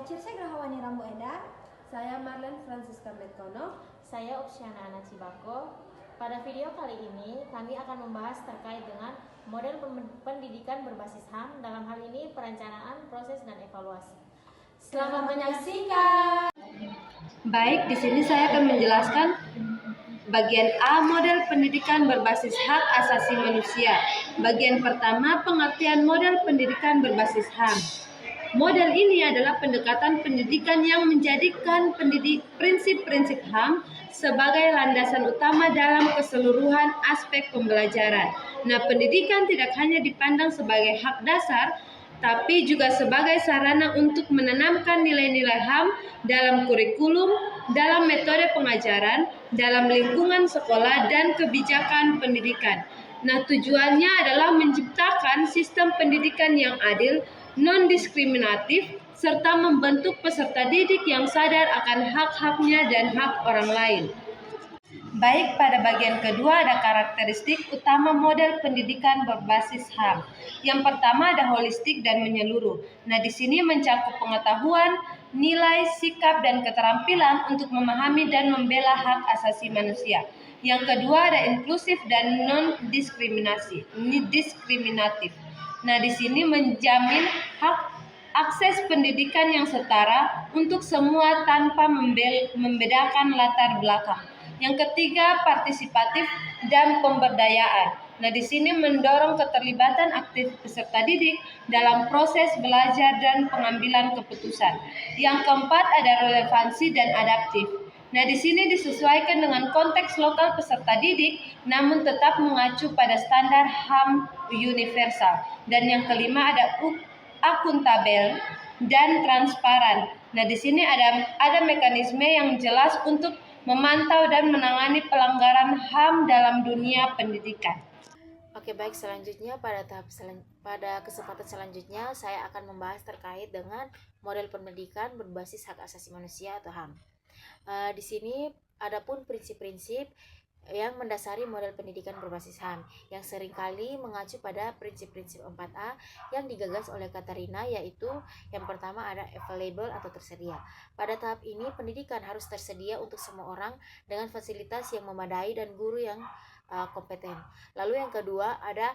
Circe Grahawani Rambu Enda. Saya Marlen Francisca Metkono. Saya Upsiana Ana Cibako. Pada video kali ini kami akan membahas terkait dengan model pendidikan berbasis HAM, dalam hal ini perencanaan, proses, dan evaluasi. Selamat menyaksikan. Baik, di sini saya akan menjelaskan bagian A, model pendidikan berbasis hak asasi manusia. Bagian pertama, pengertian model pendidikan berbasis HAM. Model ini adalah pendekatan pendidikan yang menjadikan prinsip-prinsip HAM sebagai landasan utama dalam keseluruhan aspek pembelajaran. Nah, pendidikan tidak hanya dipandang sebagai hak dasar, tapi juga sebagai sarana untuk menanamkan nilai-nilai HAM dalam kurikulum, dalam metode pengajaran, dalam lingkungan sekolah, dan kebijakan pendidikan. Nah, tujuannya adalah menciptakan sistem pendidikan yang adil, non-diskriminatif, serta membentuk peserta didik yang sadar akan hak-haknya dan hak orang lain. Baik, pada bagian kedua ada karakteristik utama model pendidikan berbasis HAM. Yang pertama ada holistik dan menyeluruh. Nah, di sini mencakup pengetahuan, nilai, sikap, dan keterampilan untuk memahami dan membela hak asasi manusia. Yang kedua ada inklusif dan non-diskriminatif. Nah, di sini menjamin hak akses pendidikan yang setara untuk semua tanpa membedakan latar belakang. Yang ketiga, partisipatif dan pemberdayaan. Nah, di sini mendorong keterlibatan aktif peserta didik dalam proses belajar dan pengambilan keputusan. Yang keempat, ada relevansi dan adaptif. Nah, di sini disesuaikan dengan konteks lokal peserta didik, namun tetap mengacu pada standar HAM universal. Dan yang kelima ada akuntabel dan transparan. Nah, di sini ada mekanisme yang jelas untuk memantau dan menangani pelanggaran HAM dalam dunia pendidikan. Oke, baik, selanjutnya pada kesempatan selanjutnya saya akan membahas terkait dengan model pendidikan berbasis hak asasi manusia atau HAM. Di sini adapun prinsip-prinsip yang mendasari model pendidikan berbasis HAM yang seringkali mengacu pada prinsip-prinsip 4A yang digagas oleh Katarina, yaitu yang pertama ada available atau tersedia. Pada tahap ini pendidikan harus tersedia untuk semua orang dengan fasilitas yang memadai dan guru yang kompeten. Lalu yang kedua ada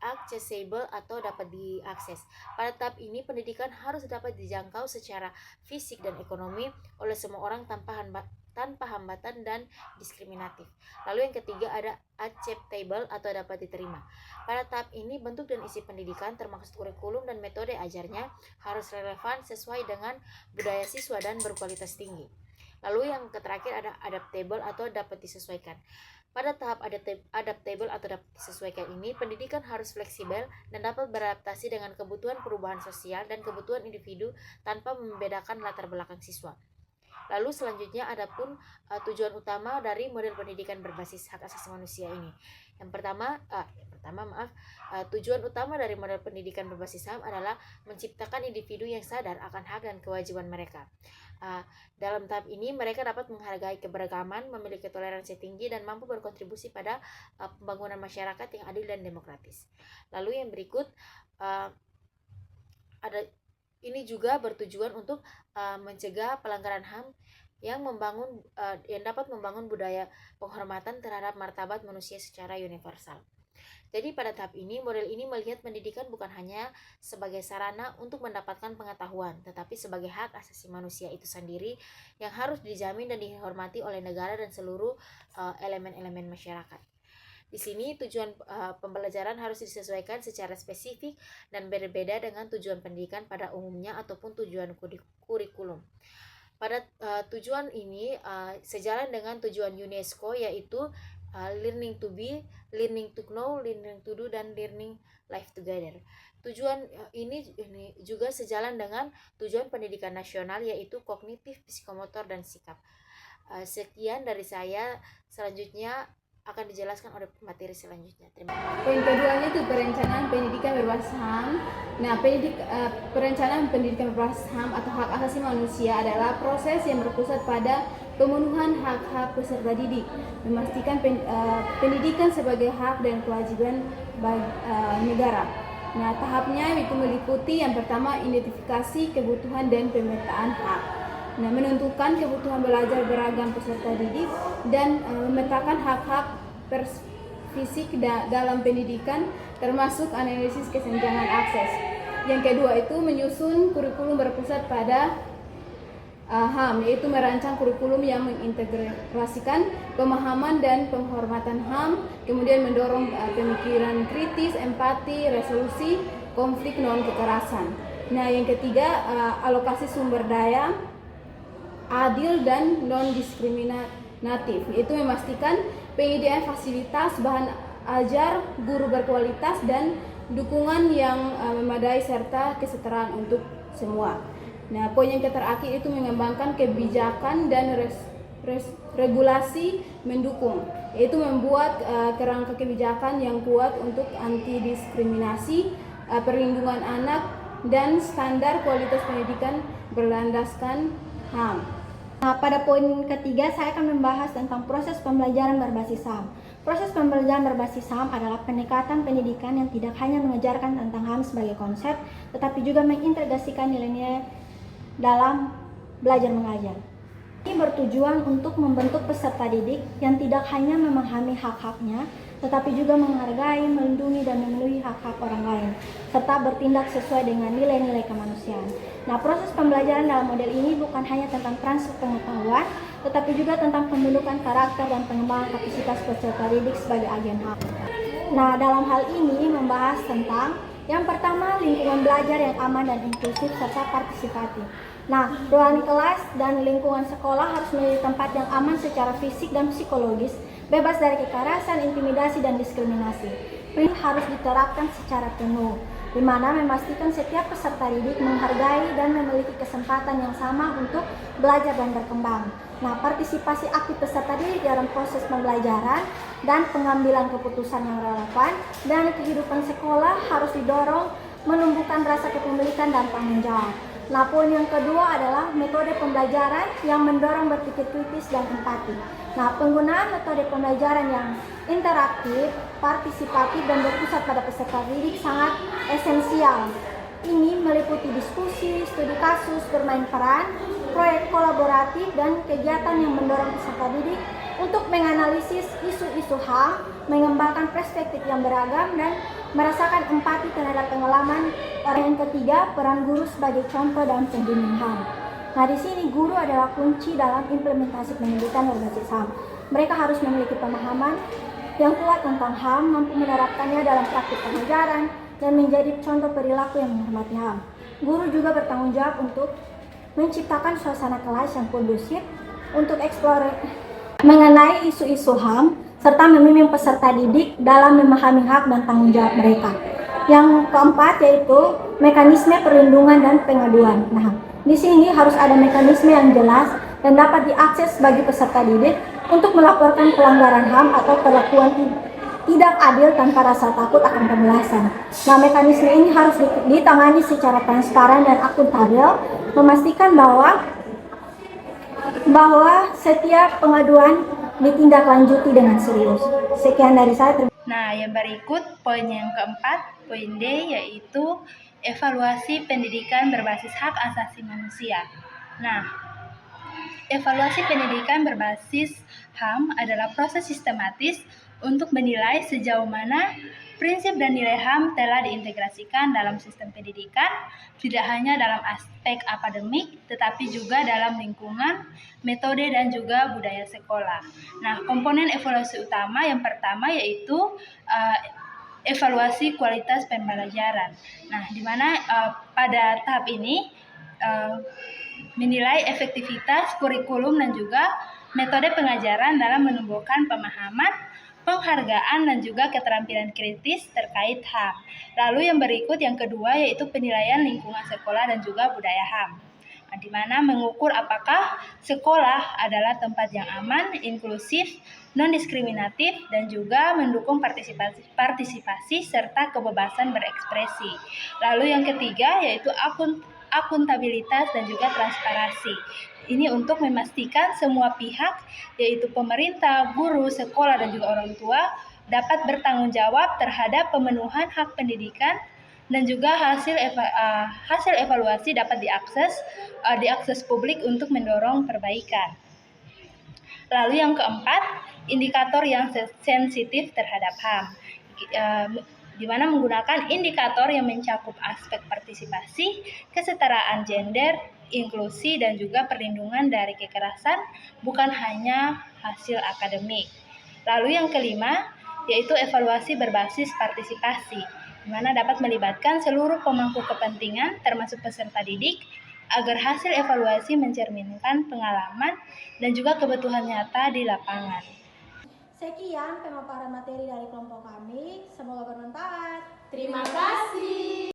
accessible atau dapat diakses. Pada tahap ini pendidikan harus dapat dijangkau secara fisik dan ekonomi oleh semua orang tanpa hambatan dan diskriminatif. Lalu yang ketiga ada acceptable atau dapat diterima. Pada tahap ini bentuk dan isi pendidikan termasuk kurikulum dan metode ajarnya harus relevan sesuai dengan budaya siswa dan berkualitas tinggi. Lalu yang terakhir ada adaptable atau dapat disesuaikan. Pada tahap adaptable atau dapat disesuaikan ini, pendidikan harus fleksibel dan dapat beradaptasi dengan kebutuhan perubahan sosial dan kebutuhan individu tanpa membedakan latar belakang siswa. Lalu selanjutnya adapun tujuan utama dari model pendidikan berbasis hak asasi manusia ini. Yang pertama, tujuan utama dari model pendidikan berbasis HAM adalah menciptakan individu yang sadar akan hak dan kewajiban mereka. Dalam tahap ini mereka dapat menghargai keberagaman, memiliki toleransi tinggi, dan mampu berkontribusi pada pembangunan masyarakat yang adil dan demokratis. Lalu yang berikut ini juga bertujuan untuk mencegah pelanggaran HAM yang dapat membangun budaya penghormatan terhadap martabat manusia secara universal. Jadi pada tahap ini, model ini melihat pendidikan bukan hanya sebagai sarana untuk mendapatkan pengetahuan, tetapi sebagai hak asasi manusia itu sendiri yang harus dijamin dan dihormati oleh negara dan seluruh elemen-elemen masyarakat. Di sini tujuan pembelajaran harus disesuaikan secara spesifik dan berbeda dengan tujuan pendidikan pada umumnya ataupun tujuan kurikulum. Pada tujuan ini sejalan dengan tujuan UNESCO, yaitu learning to be, learning to know, learning to do, dan learning life together. Tujuan ini juga sejalan dengan tujuan pendidikan nasional, yaitu kognitif, psikomotor, dan sikap. Sekian dari saya, selanjutnya akan dijelaskan oleh materi selanjutnya. Terima kasih. Poin keduanya itu perencanaan pendidikan berbasis HAM. Nah, perencanaan pendidikan berbasis HAM atau hak asasi manusia adalah proses yang berpusat pada pemenuhan hak-hak peserta didik, memastikan pendidikan sebagai hak dan kewajiban negara. Nah, tahapnya itu meliputi yang pertama identifikasi kebutuhan dan pemetaan hak. Nah, menentukan kebutuhan belajar beragam peserta didik dan memetakan hak-hak fisik dalam pendidikan termasuk analisis kesenjangan akses. Yang kedua itu menyusun kurikulum berpusat pada HAM, yaitu merancang kurikulum yang mengintegrasikan pemahaman dan penghormatan HAM, kemudian mendorong pemikiran kritis, empati, resolusi konflik non kekerasan. Nah, yang ketiga alokasi sumber daya adil dan non diskriminatif, yaitu memastikan penyediaan fasilitas, bahan ajar, guru berkualitas dan dukungan yang memadai serta kesetaraan untuk semua. Nah, poin yang terakhir itu mengembangkan kebijakan dan regulasi mendukung, yaitu membuat kerangka kebijakan yang kuat untuk anti diskriminasi, perlindungan anak dan standar kualitas pendidikan berlandaskan HAM. Nah, pada poin ketiga saya akan membahas tentang proses pembelajaran berbasis HAM. Proses pembelajaran berbasis HAM adalah pendekatan pendidikan yang tidak hanya mengajarkan tentang HAM sebagai konsep, tetapi juga mengintegrasikan nilai-nilai dalam belajar mengajar. Ini bertujuan untuk membentuk peserta didik yang tidak hanya memahami hak-haknya, tetapi juga menghargai, melindungi, dan memenuhi hak-hak orang lain, serta bertindak sesuai dengan nilai-nilai kemanusiaan. Nah, proses pembelajaran dalam model ini bukan hanya tentang transfer pengetahuan, tetapi juga tentang pembentukan karakter dan pengembangan kapasitas peserta didik sebagai agen HAM. Nah, dalam hal ini membahas tentang yang pertama, lingkungan belajar yang aman dan inklusif serta partisipatif. Nah, ruang kelas dan lingkungan sekolah harus menjadi tempat yang aman secara fisik dan psikologis, bebas dari kekerasan, intimidasi, dan diskriminasi. Ini harus diterapkan secara penuh, di mana memastikan setiap peserta didik menghargai dan memiliki kesempatan yang sama untuk belajar dan berkembang. Nah, partisipasi aktif peserta didik dalam proses pembelajaran dan pengambilan keputusan yang relevan dan kehidupan sekolah harus didorong menumbuhkan rasa kepemilikan dan tanggung jawab. Nah, poin yang kedua adalah metode pembelajaran yang mendorong berpikir kritis dan empati. Nah, penggunaan metode pembelajaran yang interaktif, partisipatif, dan berpusat pada peserta didik sangat esensial. Ini meliputi diskusi, studi kasus, bermain peran, proyek kolaboratif, dan kegiatan yang mendorong peserta didik untuk menganalisis isu-isu HAM, mengembangkan perspektif yang beragam, dan merasakan empati terhadap pengalaman orang. Yang ketiga, peran guru sebagai contoh dan pembimbing HAM. Nah, di sini guru adalah kunci dalam implementasi pendidikan berbasis HAM. Mereka harus memiliki pemahaman yang kuat tentang HAM, mampu menerapkannya dalam praktik pengajaran, dan menjadi contoh perilaku yang menghormati HAM. Guru juga bertanggung jawab untuk menciptakan suasana kelas yang kondusif untuk eksplorasi mengenai isu-isu HAM, serta membimbing peserta didik dalam memahami hak dan tanggung jawab mereka. Yang keempat yaitu mekanisme perlindungan dan pengaduan. Nah, di sini harus ada mekanisme yang jelas dan dapat diakses bagi peserta didik untuk melaporkan pelanggaran HAM atau perlakuan tidak adil tanpa rasa takut akan pembalasan. Nah, mekanisme ini harus ditangani secara transparan dan akuntabel, memastikan bahwa setiap pengaduan ditindaklanjuti dengan serius. Sekian dari saya. Nah, yang berikut poin yang keempat, poin D, yaitu evaluasi pendidikan berbasis hak asasi manusia. Nah, evaluasi pendidikan berbasis HAM adalah proses sistematis untuk menilai sejauh mana prinsip dan nilai HAM telah diintegrasikan dalam sistem pendidikan, tidak hanya dalam aspek akademik, tetapi juga dalam lingkungan, metode, dan juga budaya sekolah. Nah, komponen evaluasi utama yang pertama yaitu evaluasi kualitas pembelajaran. Nah, di mana pada tahap ini menilai efektivitas kurikulum dan juga metode pengajaran dalam menumbuhkan pemahaman, penghargaan, dan juga keterampilan kritis terkait HAM. Lalu yang berikut yang kedua yaitu penilaian lingkungan sekolah dan juga budaya HAM. Nah, di mana mengukur apakah sekolah adalah tempat yang aman, inklusif, non-diskriminatif, dan juga mendukung partisipasi serta kebebasan berekspresi. Lalu yang ketiga yaitu akuntabilitas dan juga transparansi. Ini untuk memastikan semua pihak, yaitu pemerintah, guru, sekolah, dan juga orang tua, dapat bertanggung jawab terhadap pemenuhan hak pendidikan dan juga hasil evaluasi dapat diakses publik untuk mendorong perbaikan. Lalu yang keempat, indikator yang sensitif terhadap HAM, di mana menggunakan indikator yang mencakup aspek partisipasi, kesetaraan gender, inklusi, dan juga perlindungan dari kekerasan, bukan hanya hasil akademik. Lalu yang kelima, yaitu evaluasi berbasis partisipasi, di mana dapat melibatkan seluruh pemangku kepentingan termasuk peserta didik agar hasil evaluasi mencerminkan pengalaman dan juga kebutuhan nyata di lapangan. Sekian pemaparan materi dari kelompok kami, semoga bermanfaat. Terima kasih.